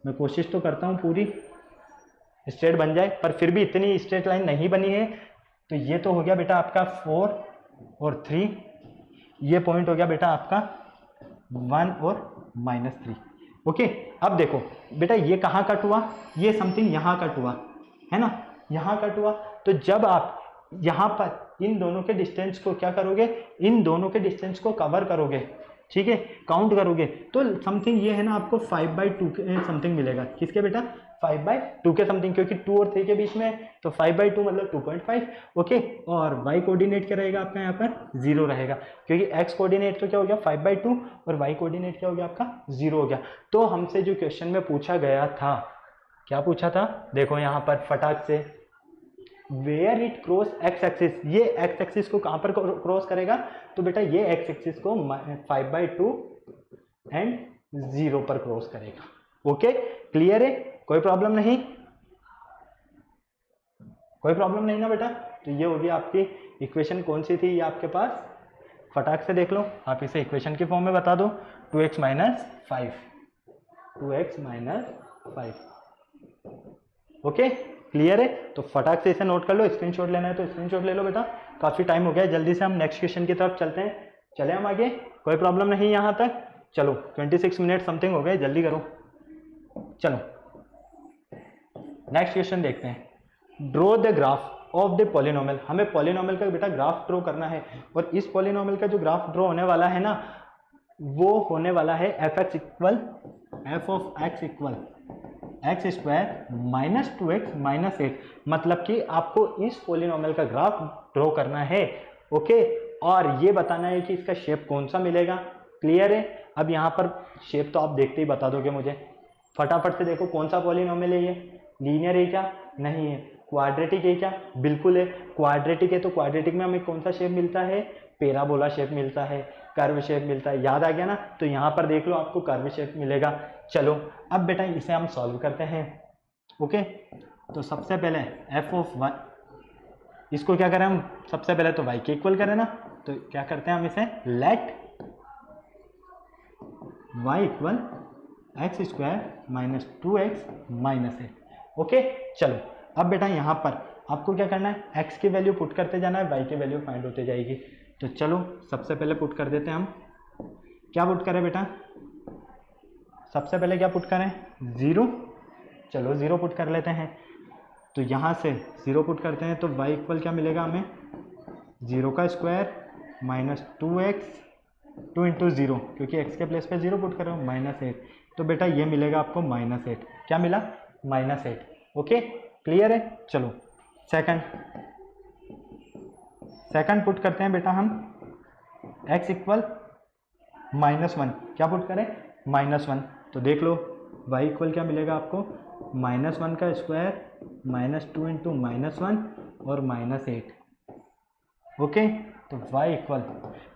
मैं कोशिश तो करता हूँ पूरी स्ट्रेट बन जाए, पर फिर भी इतनी स्ट्रेट लाइन नहीं बनी है। तो ये तो हो गया बेटा आपका 4 और 3, ये पॉइंट हो गया बेटा आपका 1 और -3। ओके अब देखो बेटा ये कहाँ कट हुआ, ये समथिंग यहाँ कट हुआ है ना, यहाँ कट हुआ। तो जब आप यहाँ पर इन दोनों के डिस्टेंस को क्या करोगे, इन दोनों के डिस्टेंस को कवर करोगे, ठीक है, काउंट करोगे तो समथिंग ये है ना, आपको 5/2 के समथिंग मिलेगा। किसके बेटा? 5/2 के समथिंग, क्योंकि 2 और 3 के बीच में, तो 5/2 मतलब 2.5। ओके, और y कोऑर्डिनेट क्या रहेगा आपका? यहाँ पर 0 रहेगा, क्योंकि x कोऑर्डिनेट तो क्या हो गया 5/2 और y कोऑर्डिनेट क्या हो गया आपका? 0 हो गया। तो हमसे जो क्वेश्चन में पूछा गया था, क्या पूछा था? देखो यहाँ पर फटाक से, where it cross X axis, ये एक्स एक्सिस को कहां पर क्रॉस करेगा? तो बेटा ये एक्स एक्सिस को 5/2 एंड 0 पर क्रॉस करेगा। ओके, क्लियर है? कोई प्रॉब्लम नहीं? कोई प्रॉब्लम नहीं ना बेटा? तो ये होगी आपकी इक्वेशन। कौन सी थी ये आपके पास? फटाक से देख लो, आप इसे इक्वेशन के फॉर्म में बता दो, 2x - 5, 2x - 5। ओके, क्लियर है? तो फटाक से इसे नोट कर लो, स्क्रीनशॉट लेना है तो स्क्रीनशॉट ले लो बेटा, काफी टाइम हो गया है। जल्दी से हम नेक्स्ट क्वेश्चन की तरफ चलते हैं। चले हम आगे, कोई प्रॉब्लम नहीं यहाँ तक? चलो 26 मिनट समथिंग हो गए, जल्दी करो। चलो नेक्स्ट क्वेश्चन देखते हैं। Draw the graph of the polynomial. हमें पॉलिनोमियल का बेटा ग्राफ ड्रॉ करना है, और इस पॉलिनोमियल का जो ग्राफ ड्रॉ होने वाला है ना, वो होने वाला है f(x) इक्वल x² - 2x - 8। मतलब कि आपको इस पॉलिनोमियल का ग्राफ ड्रॉ करना है। ओके, और ये बताना है कि इसका शेप कौन सा मिलेगा। क्लियर है? अब यहाँ पर शेप तो आप देखते ही बता दोगे मुझे, फटाफट से देखो कौन सा पॉलिनोमियल है ये? लीनियर है क्या? नहीं है। क्वाड्रेटिक है क्या? बिल्कुल है। क्वाड्रेटिक है, तो क्वाड्रेटिक में हमें कौन सा शेप मिलता है? पैराबोला शेप मिलता है, कर्व शेप मिलता है। याद आ गया ना? तो यहाँ पर देख लो, आपको कर्व शेप मिलेगा। चलो अब बेटा इसे हम सॉल्व करते हैं। ओके, तो सबसे पहले f(y), इसको क्या करें हम? सबसे पहले तो y के इक्वल करें ना, तो क्या करते हैं हम इसे? Late y equal x² - 2x - 8। Okay, चलो अब बेटा यहाँ पर आपको क्या करना है? x की वैल्यू पुट करते जाना है, y की वैल्यू फाइंड होते जाएगी। तो चलो सबसे पहले पुट कर देते हैं हम। क्या पुट करें बेटा? सबसे पहले क्या पुट करें? 0। चलो 0 पुट कर लेते हैं। तो यहाँ से 0 पुट करते हैं, तो y इक्वल क्या मिलेगा हमें? 0 का स्क्वायर - 2x, 2 × 0, क्योंकि x के प्लेस पे 0 पुट कर रहे हो, -8। तो बेटा ये मिलेगा आपको -8। क्या मिला? -8। ओके, क्लियर है? चलो सेकंड पुट करते हैं बेटा हम। x इक्वल -1, क्या पुट करें? -1। तो देख लो y इक्वल क्या मिलेगा आपको? -1 का स्क्वायर -2 × -1 और -8। ओके, तो y इक्वल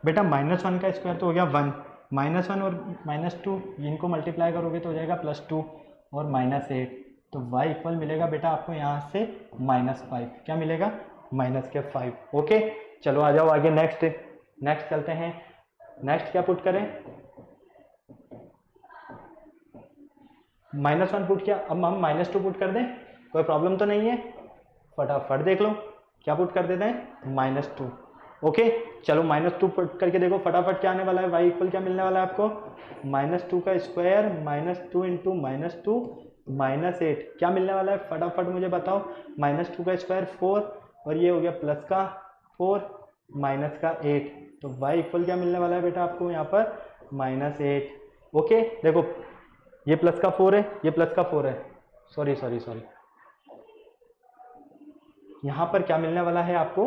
बेटा -1 का स्क्वायर तो हो गया 1, -1 और -2 इनको मल्टीप्लाई करोगे तो हो जाएगा +2 और -8। तो y इक्वल मिलेगा बेटा आपको यहाँ से -5। क्या मिलेगा? -5। ओके, चलो आ जाओ आगे। नेक्स्ट चलते हैं। नेक्स्ट क्या पुट करें? -1 पुट किया, अब हम -2 पुट कर दें, कोई प्रॉब्लम तो नहीं है? फटाफट देख लो, क्या पुट कर देते हैं? -2। ओके, चलो -2 पुट करके देखो फटाफट क्या आने वाला है। y इक्वल क्या मिलने वाला है आपको? -2 का स्क्वायर -2 × -2 -8। क्या मिलने वाला है? फटाफट मुझे बताओ। -2 का स्क्वायर 4, और ये हो गया प्लस का 4 माइनस का 8। तो y इक्वल क्या मिलने वाला है बेटा आपको यहाँ पर? -8। ओके, देखो ये प्लस का 4 है, ये प्लस का 4 है, सॉरी, यहाँ पर क्या मिलने वाला है आपको?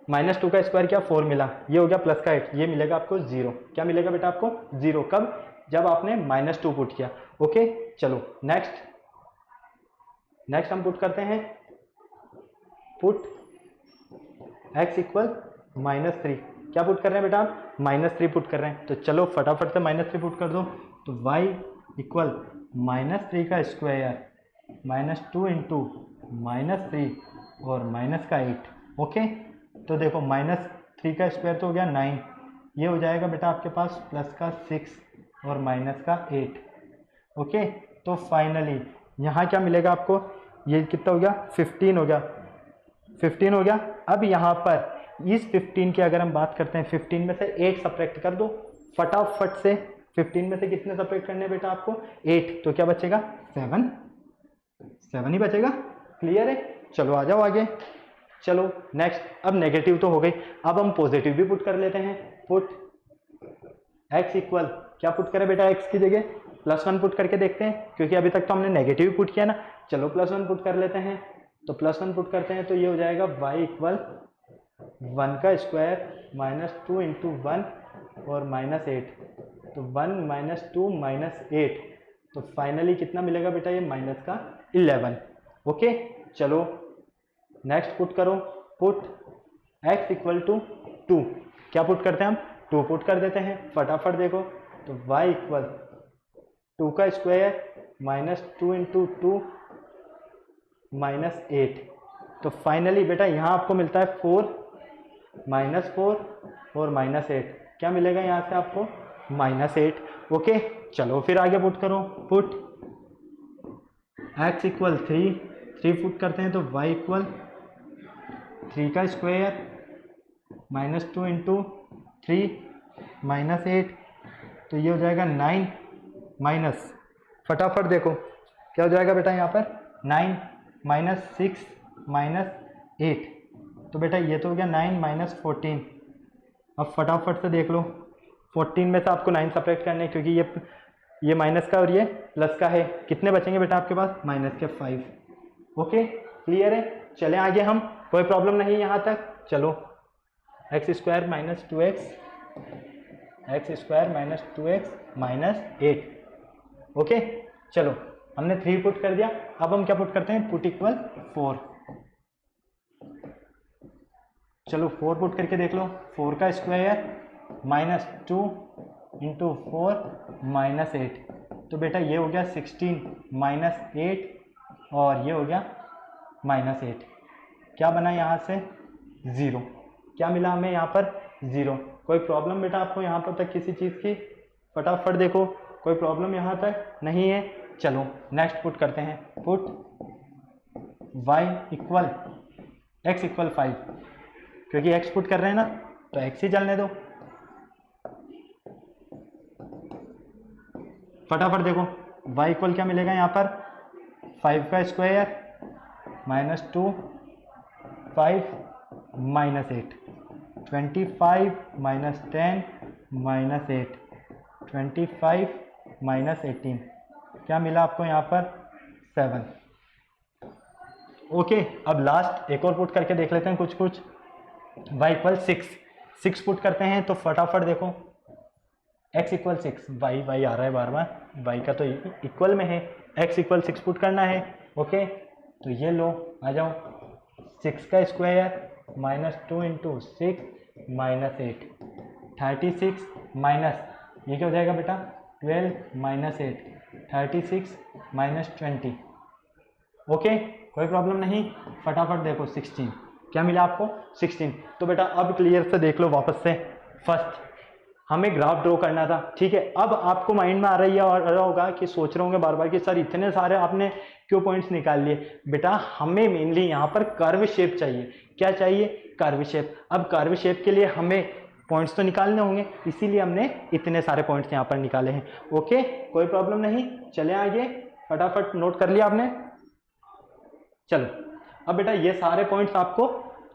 -2 का स्क्वायर क्या? 4 मिला, ये हो गया प्लस का 8, ये मिलेगा आपको 0। क्या मिलेगा बेटा आपको? 0। कब? जब आपने -2 पुट किया। ओके, चलो नेक्स्ट हम पुट करते हैं। Put x equal -3। क्या पुट कर रहे हैं बेटा आप? -3 पुट कर रहे हैं। तो चलो फटाफट से -3 पुट कर दो। तो y इक्वल -3 का स्क्वायर -2 × -3 और -8। ओके, तो देखो -3 का स्क्वायर तो हो गया 9, ये हो जाएगा बेटा आपके पास प्लस का 6 और माइनस का 8। ओके, तो फाइनली यहाँ क्या मिलेगा आपको? ये कितना हो गया? 15 हो गया, 15 हो गया। अब यहाँ पर इस 15 की अगर हम बात करते हैं, 15 में से 8 सब्ट्रैक्ट कर दो फटाफट से। 15 में से कितने सब्ट्रैक्ट करने बेटा आपको? 8। तो क्या बचेगा? 7 ही बचेगा। क्लियर है? चलो आ जाओ आगे। चलो नेक्स्ट, अब नेगेटिव तो हो गई, अब हम पॉजिटिव भी पुट कर लेते हैं। पुट x इक्वल, क्या पुट करें बेटा x की जगह, +1 पुट करके देखते हैं, क्योंकि अभी तक तो हमने नेगेटिव पुट किया ना। चलो +1 पुट कर लेते हैं, तो +1 पुट करते हैं तो ये हो जाएगा y इक्वल 1 का स्क्वायर -2 इंटू 1 और -8, तो 1 - 2 -8, तो फाइनली कितना मिलेगा बेटा, ये -11। ओके चलो नेक्स्ट पुट करो, पुट x इक्वल टू 2, क्या पुट करते हैं हम, 2 पुट कर देते हैं, फटाफट देखो, तो y इक्वल 2 का स्क्वायर -2 इंटू 2 -8, तो फाइनली बेटा यहाँ आपको मिलता है 4 -4 और -8, क्या मिलेगा यहाँ से आपको, -8। ओके चलो फिर आगे पुट करो, पुट x इक्वल 3 पुट करते हैं, तो y इक्वल 3 का स्क्वायर -2 इंटू 3 -8, तो ये हो जाएगा 9 माइनस, फटाफट देखो क्या हो जाएगा बेटा यहाँ पर, 9 - 6 -8, तो बेटा ये तो हो गया 9 - 14। अब फटाफट से देख लो, 14 में से आपको 9 सब्ट्रैक्ट करने हैं, क्योंकि ये माइनस का और ये प्लस का है, कितने बचेंगे बेटा आपके पास, -5। ओके क्लियर है, चलें आगे हम, कोई प्रॉब्लम नहीं यहाँ तक। चलो x square -2x, x square -2x -8। Okay चलो हमने 3 पुट कर दिया, अब हम क्या पुट करते हैं, पुट इक्वल 4। चलो 4 पुट करके देख लो, 4 का स्क्वायर -2 इंटू 4 -8, तो बेटा ये हो गया 16 -8 और ये हो गया -8, क्या बना यहाँ से, 0, क्या मिला हमें यहाँ पर, 0। कोई प्रॉब्लम बेटा आपको यहाँ पर तक किसी चीज़ की, फटाफट देखो कोई प्रॉब्लम यहाँ तक नहीं है। चलो नेक्स्ट पुट करते हैं, put y equal x equal 5, क्योंकि x पुट कर रहे हैं ना तो x ही चलने दो, फटाफट देखो y इक्वल क्या मिलेगा यहाँ पर, 5 का स्क्वायर -2 5 -8, 25 - 10 -8, 25 -18, क्या मिला आपको यहाँ पर, 7। ओके अब लास्ट एक और पुट करके देख लेते हैं कुछ y इक्वल 6 पुट करते हैं, तो फटाफट देखो x इक्वल 6, y आ रहा है बार बार, y का तो इक्वल में है, x इक्वल 6 पुट करना है। ओके तो ये लो आ जाओ, 6 का स्क्वायर -2 इंटू 6 -8, 36 माइनस, ये क्या हो जाएगा बेटा, 12 - 8, 36 - 20। ओके कोई प्रॉब्लम नहीं, फटाफट देखो 16, क्या मिला आपको, 16। तो बेटा अब क्लियर से देख लो वापस से, फर्स्ट हमें ग्राफ ड्रॉ करना था, ठीक है। अब आपको माइंड में आ रही है और आ रहा होगा कि सोच रहे होंगे बार बार कि सर इतने सारे आपने क्यों पॉइंट्स निकाल लिए। बेटा हमें मेनली यहाँ पर कर्व शेप चाहिए, क्या चाहिए, कर्व शेप। अब कर्व शेप के लिए हमें पॉइंट्स तो निकालने होंगे, इसीलिए हमने इतने सारे पॉइंट्स यहाँ पर निकाले हैं। ओके कोई प्रॉब्लम नहीं, चले आगे, फटाफट नोट कर लिया आपने। चलो अब बेटा ये सारे पॉइंट्स आपको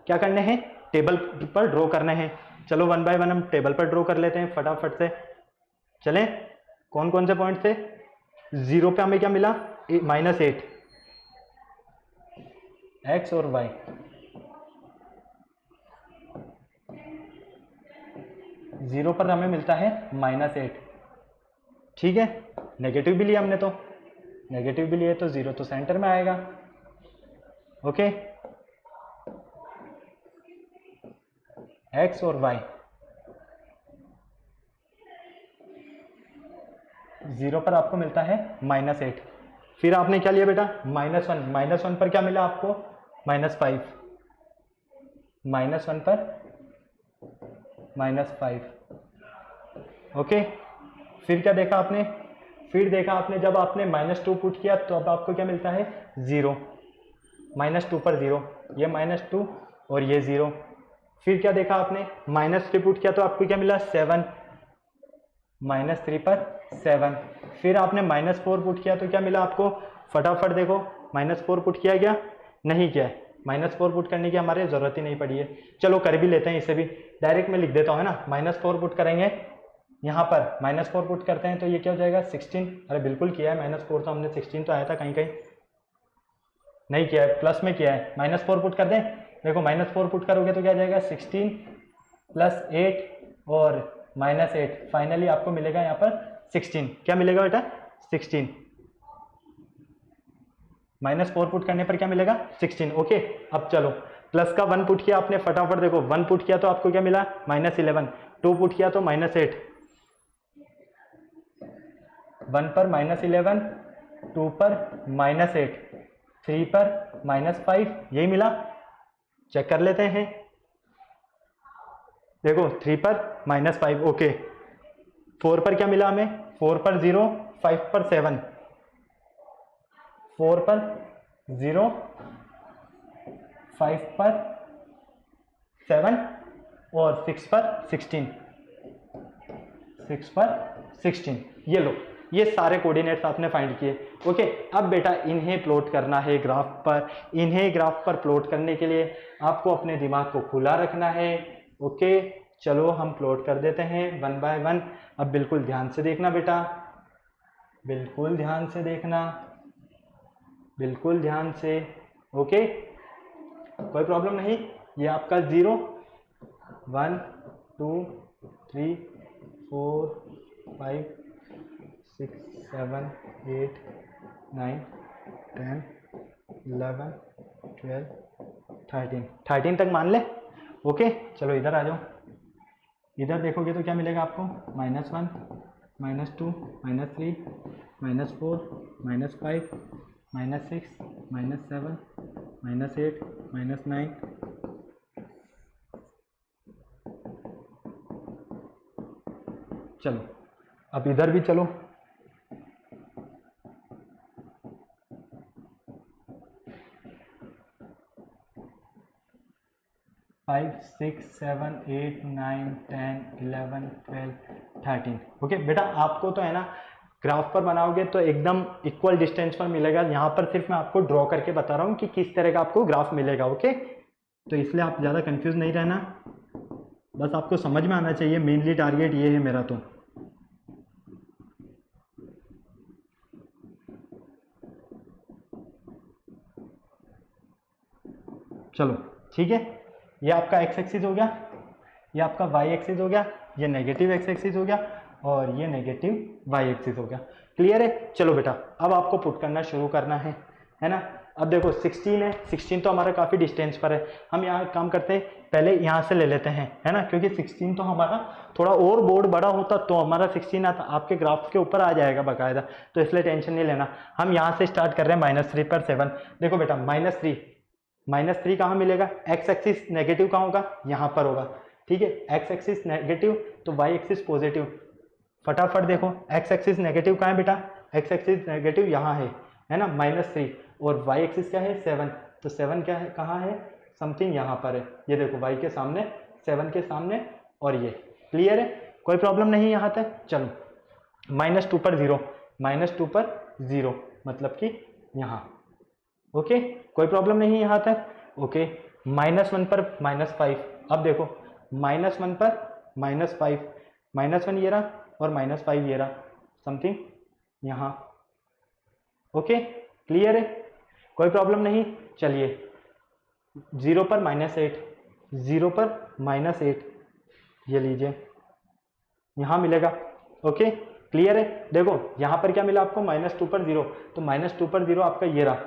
क्या करने हैं, टेबल पर ड्रॉ करने हैं। चलो 1 बाय 1 हम टेबल पर ड्रॉ कर लेते हैं फटाफट से। चलें, कौन कौन से पॉइंट थे, 0 पे हमें क्या मिला, -8 x और y, 0 पर हमें मिलता है -8, ठीक है। नेगेटिव भी लिया हमने, तो नेगेटिव भी लिए तो 0 तो सेंटर में आएगा। ओके x और y, 0 पर आपको मिलता है -8, फिर आपने क्या लिया बेटा, -1 पर क्या मिला आपको, -5, -1 पर -5। ओके फिर क्या देखा आपने, फिर देखा आपने जब आपने -2 पुट किया तो अब आपको क्या मिलता है, 0, -2 पर 0, ये -2 और ये 0। फिर क्या देखा आपने, -3 पुट किया तो आपको क्या मिला, 7, -3 पर 7। फिर आपने -4 पुट किया तो क्या मिला आपको, फटाफट देखो, -4 पुट किया गया, नहीं किया है, -4 पुट करने की हमारे ज़रूरत ही नहीं पड़ी है। चलो कर भी लेते हैं इसे भी, डायरेक्ट मैं लिख देता हूँ, है ना। -4 पुट करेंगे यहाँ पर, -4 पुट करते हैं तो ये क्या हो जाएगा 16। अरे बिल्कुल किया है, -4 तो हमने 16 तो आया था, कहीं कहीं नहीं किया है, प्लस में किया है। -4 पुट कर दें, देखो -4 पुट करोगे तो क्या जाएगा 16 + 8 और -8, फाइनली आपको मिलेगा यहाँ पर 16। क्या मिलेगा बेटा 16। -4 पुट करने पर क्या मिलेगा 16। ओके, अब चलो प्लस का 1 पुट किया आपने, फटाफट देखो 1 पुट किया तो आपको क्या मिला -11, 2 पुट किया तो -8, 1 पर -11, 2 पर -8, 3 पर -5, यही मिला। चेक कर लेते हैं, देखो 3 पर -5, ओके। 4 पर क्या मिला हमें, 4 पर 0, 5 पर 7, 4 पर 0, 5 पर 7 और 6 पर 16, 6 पर 16। ये लो, ये सारे कोऑर्डिनेट्स आपने फाइंड किए। ओके, अब बेटा इन्हें प्लॉट करना है ग्राफ पर। इन्हें ग्राफ पर प्लॉट करने के लिए आपको अपने दिमाग को खुला रखना है। ओके, चलो हम प्लॉट कर देते हैं 1 बाय 1। अब बिल्कुल ध्यान से देखना बेटा, बिल्कुल ध्यान से देखना, बिल्कुल ध्यान से। ओके, कोई प्रॉब्लम नहीं। ये आपका 0, 1, 2, 3, 4, 5, 6, 7, 8, 9, 10, 11, 12, 13 तक मान ले। ओके, चलो इधर आ जाओ। इधर देखोगे तो क्या मिलेगा आपको -1, -2, -3, -4, -5, -6, -7, -8, -9। चलो अब इधर भी चलो, 5, 6, 7, 8, 9, 10, 11, 12, 13। ओके बेटा, आपको तो है ना ग्राफ पर बनाओगे तो एकदम इक्वल डिस्टेंस पर मिलेगा। यहाँ पर सिर्फ मैं आपको ड्रॉ करके बता रहा हूँ कि किस तरह का आपको ग्राफ मिलेगा। ओके, तो इसलिए आप ज़्यादा कंफ्यूज नहीं रहना, बस आपको समझ में आना चाहिए। मेनली टारगेट ये है मेरा। तो चलो ठीक है, ये आपका एक्स एक्सिस हो गया, ये आपका वाई एक्सिस हो गया, ये नेगेटिव एक्स एक्सिस हो गया और ये नेगेटिव वाई एक्सिस हो गया। क्लियर है? चलो बेटा अब आपको पुट करना शुरू करना है ना। अब देखो 16 है, 16 तो हमारा काफ़ी डिस्टेंस पर है। हम यहाँ काम करते हैं, पहले यहाँ से ले लेते हैं, है ना, क्योंकि 16 तो हमारा थोड़ा और बोर्ड बड़ा होता तो हमारा 16 आता आपके ग्राफ के ऊपर आ जाएगा बाकायदा, तो इसलिए टेंशन नहीं लेना। हम यहाँ से स्टार्ट कर रहे हैं -3 पर 7। देखो बेटा -3 कहाँ मिलेगा, एक्स एक्सिस नेगेटिव कहाँ होगा, यहाँ पर होगा। ठीक है, एक्स एक्सिस नेगेटिव तो वाई एक्सिस पॉजिटिव। फटाफट देखो एक्स एक्सिस नेगेटिव कहाँ है बेटा, एक्स एक्सिस नेगेटिव यहाँ है ना, -3, और वाई एक्सिस क्या है 7, तो 7 क्या है, कहाँ है, समथिंग यहाँ पर है। ये देखो वाई के सामने, 7 के सामने, और ये क्लियर है, कोई प्रॉब्लम नहीं यहाँ तक। चलो -2 पर 0, -2 पर 0 मतलब कि यहाँ। ओके, कोई प्रॉब्लम नहीं यहाँ तक। ओके, -1 पर -5। अब देखो -1 पर -5, -1 ये रहा और -5 ये रहा, समथिंग यहाँ। ओके, क्लियर है, कोई प्रॉब्लम नहीं। चलिए 0 पर -8, 0 पर -8 ये लीजिए, यहाँ मिलेगा। ओके, क्लियर है। देखो यहाँ पर क्या मिला आपको, -2 पर 0, तो -2 पर 0 आपका ये रहा,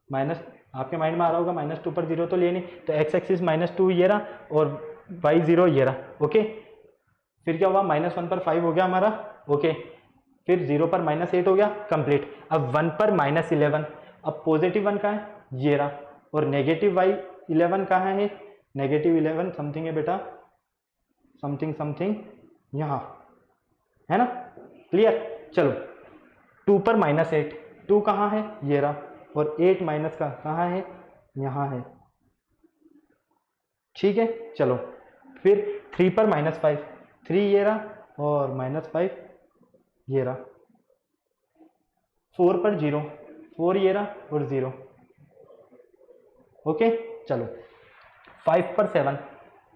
माइनस, आपके माइंड में आ रहा होगा -2 पर 0 तो लिए नहीं, तो एक्स एक्सिस -2 ये रहा और y 0 ये रहा। ओके, फिर क्या हुआ, -1 पर 5 हो गया हमारा। ओके, फिर 0 पर -8 हो गया, कंप्लीट। अब 1 पर -11, अब पॉजिटिव 1 कहाँ है, ये रहा, और नेगेटिव y 11 कहाँ है, नेगेटिव 11 समथिंग है बेटा, समथिंग समथिंग यहाँ, है ना, क्लियर। चलो 2 पर -8, 2 कहाँ है, ये रहा, और 8 माइनस का कहाँ है, यहाँ है। ठीक है, चलो फिर 3 पर -5, 3 ये रहा और -5 ये रहा। 4 पर 0, 4 ये रहा और 0। ओके चलो 5 पर 7,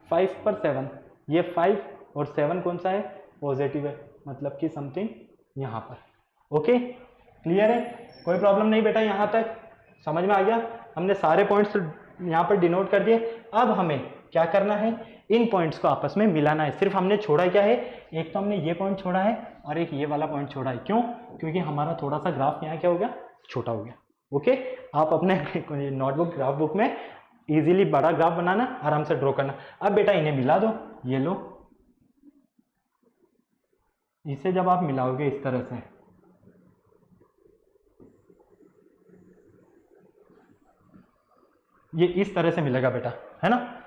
5 पर 7, ये 5 और 7 कौन सा है, पॉजिटिव है, मतलब कि समथिंग यहाँ पर। ओके क्लियर है, कोई प्रॉब्लम नहीं बेटा, यहाँ तक समझ में आ गया। हमने सारे पॉइंट्स यहाँ पर डिनोट कर दिए। अब हमें क्या करना है, इन पॉइंट्स को आपस में मिलाना है। सिर्फ हमने छोड़ा क्या है, एक तो हमने ये पॉइंट छोड़ा है और एक ये वाला पॉइंट छोड़ा है। क्यों, क्योंकि हमारा थोड़ा सा ग्राफ यहाँ क्या हो गया, छोटा हो गया। ओके आप अपने नोटबुक ग्राफ बुक में इजीली बड़ा ग्राफ बनाना, आराम से ड्रॉ करना। अब बेटा इन्हें मिला दो, ये लो, इसे जब आप मिलाओगे इस तरह से, ये इस तरह से मिलेगा बेटा, है ना।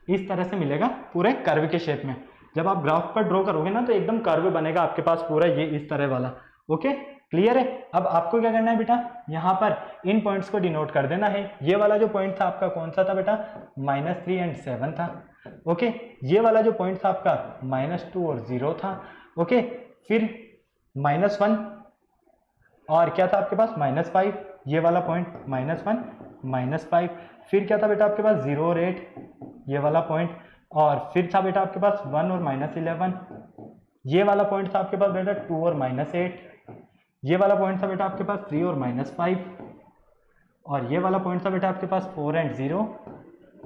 इस तरह से मिलेगा पूरे कर्व के शेप में। जब आप ग्राफ पर ड्रॉ करोगे ना तो एकदम कर्व बनेगा आपके पास पूरा, ये इस तरह वाला। ओके क्लियर है। अब आपको क्या करना है बेटा, यहाँ पर इन पॉइंट्स को डिनोट कर देना है। ये वाला जो पॉइंट था आपका कौन सा था बेटा, -3 और 7 था। ओके ये वाला जो पॉइंट था आपका -2 और 0 था। ओके फिर -1 और क्या था आपके पास, -5, ये वाला पॉइंट -1 -5। फिर क्या था बेटा आपके पास 0 और 8, ये वाला पॉइंट। और फिर था बेटा आपके पास 1 और -11, ये वाला पॉइंट था आपके पास बेटा 2 और -8, ये वाला पॉइंट था बेटा आपके पास 3 और -5, और ये वाला पॉइंट था बेटा आपके पास 4 और 0,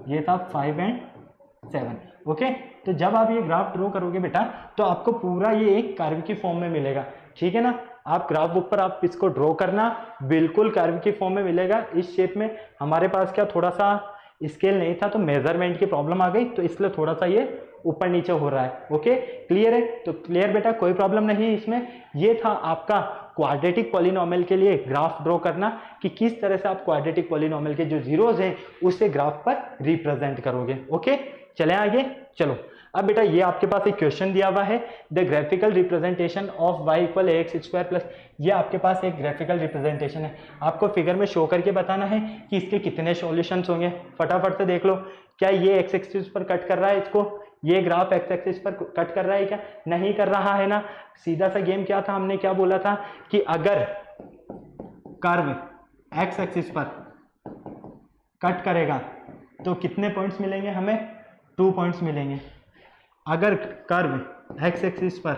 ये था 5 और 7। ओके तो जब आप ये ग्राफ ड्रॉ करोगे बेटा तो आपको पूरा ये एक कर्व की फॉर्म में मिलेगा, ठीक है ना। आप ग्राफ बुक पर आप इसको ड्रॉ करना, बिल्कुल कर्व की फॉर्म में मिलेगा इस शेप में। हमारे पास क्या थोड़ा सा स्केल नहीं था तो मेजरमेंट की प्रॉब्लम आ गई, तो इसलिए थोड़ा सा ये ऊपर नीचे हो रहा है। ओके क्लियर है, तो क्लियर बेटा, कोई प्रॉब्लम नहीं है इसमें। ये था आपका क्वाड्रेटिक पॉलिनोमियल के लिए ग्राफ ड्रॉ करना, कि किस तरह से आप क्वाड्रेटिक पॉलिनोमियल के जो जीरोज हैं उसे ग्राफ पर रिप्रेजेंट करोगे। ओके चले आगे, चलो अब बेटा ये आपके पास एक क्वेश्चन दिया हुआ है, the graphical representation of y = ax² plus, ये आपके पास एक ग्राफिकल रिप्रेजेंटेशन है। आपको फिगर में शो करके बताना है कि इसके कितने सॉल्यूशंस होंगे। फटाफट से देख लो, क्या ये एक्स एक्सिस पर कट कर रहा है इसको, ये ग्राफ एक्स एक्सिस पर कट कर रहा है क्या, नहीं कर रहा है ना। सीधा सा गेम क्या था, हमने क्या बोला था कि अगर कर्व एक्स एक्सिस पर कट करेगा तो कितने पॉइंट्स मिलेंगे हमें, 2 पॉइंट्स मिलेंगे। अगर कर्व एक्स एक्सिस पर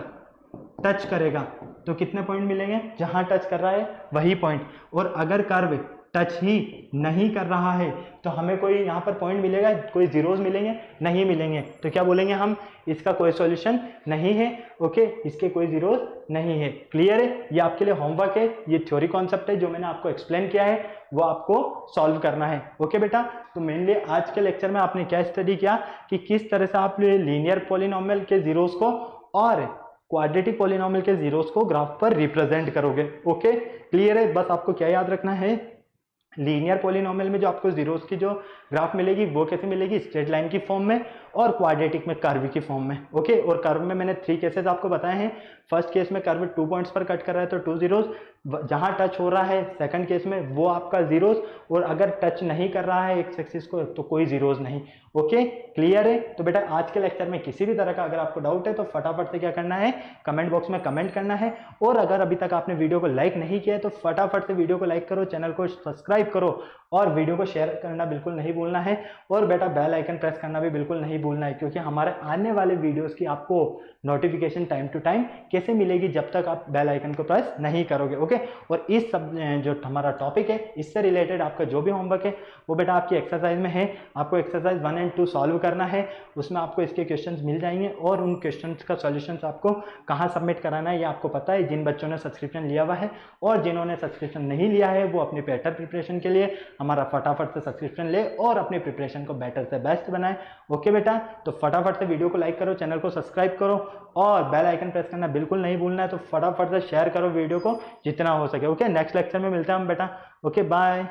टच करेगा तो कितने पॉइंट मिलेंगे, जहां टच कर रहा है वही पॉइंट। और अगर कर्व टच ही नहीं कर रहा है तो हमें कोई यहाँ पर पॉइंट मिलेगा, कोई जीरोज मिलेंगे, नहीं मिलेंगे। तो क्या बोलेंगे हम, इसका कोई सॉल्यूशन नहीं है। ओके इसके कोई जीरोज नहीं है। क्लियर है, ये आपके लिए होमवर्क है, ये थ्योरी कॉन्सेप्ट है जो मैंने आपको एक्सप्लेन किया है, वो आपको सॉल्व करना है। ओके बेटा, तो मेनली आज के लेक्चर में आपने क्या स्टडी किया कि किस तरह से आप लीनियर पॉलिनोमियल के जीरोज को और क्वाड्रेटिक पॉलिनोमियल के जीरोज को ग्राफ पर रिप्रेजेंट करोगे। ओके क्लियर है, बस आपको क्या याद रखना है, लीनियर पॉलिनोमियल में जो आपको जीरोस की जो ग्राफ मिलेगी वो कैसे मिलेगी, स्ट्रेट लाइन की फॉर्म में, और क्वाड्रेटिक में कर्व की फॉर्म में। ओके और कर्व में मैंने 3 केसेस आपको बताए हैं। फर्स्ट केस में कर्व 2 पॉइंट्स पर कट कर रहा है तो 2 जीरोस, जहां टच हो रहा है सेकंड केस में वो आपका जीरोस, और अगर टच नहीं कर रहा है एक्स एक्सिस को तो कोई जीरोस नहीं। ओके क्लियर है। तो बेटा आज के लेक्चर में किसी भी तरह का अगर आपको डाउट है तो फटाफट से क्या करना है, कमेंट बॉक्स में कमेंट करना है। और अगर अभी तक आपने वीडियो को लाइक नहीं किया है तो फटाफट से वीडियो को लाइक करो, चैनल को सब्सक्राइब करो, और वीडियो को शेयर करना बिल्कुल नहीं भूलना है। और बेटा बेल आइकन प्रेस करना भी बिल्कुल नहीं भूलना है, क्योंकि हमारे आने वाले वीडियोस की आपको नोटिफिकेशन टाइम टू टाइम कैसे मिलेगी, जब तक आप बेल आइकन को प्रेस नहीं करोगे। ओके और इस सब जो हमारा टॉपिक है इससे रिलेटेड आपका जो भी होमवर्क है वो बेटा आपकी एक्सरसाइज में है। आपको एक्सरसाइज 1 और 2 सॉल्व करना है, उसमें आपको इसके क्वेश्चंस मिल जाएंगे, और उन क्वेश्चंस का सॉल्यूशंस आपको कहाँ सबमिट कराना है ये आपको पता है। जिन बच्चों ने सब्सक्रिप्शन लिया हुआ है और जिन्होंने सब्सक्रिप्शन नहीं लिया है वो अपनी बेटर प्रिपरेशन के लिए हमारा फटाफट से सब्सक्रिप्शन ले और अपनी प्रिपरेशन को बेटर से बेस्ट बनाए। ओके बेटा, तो फटाफट से वीडियो को लाइक करो, चैनल को सब्सक्राइब करो, और बेल आइकन प्रेस करना बिल्कुल नहीं भूलना है। तो फटाफट से शेयर करो वीडियो को जितना हो सके। ओके नेक्स्ट लेक्चर में मिलते हैं हम बेटा। Okay bye.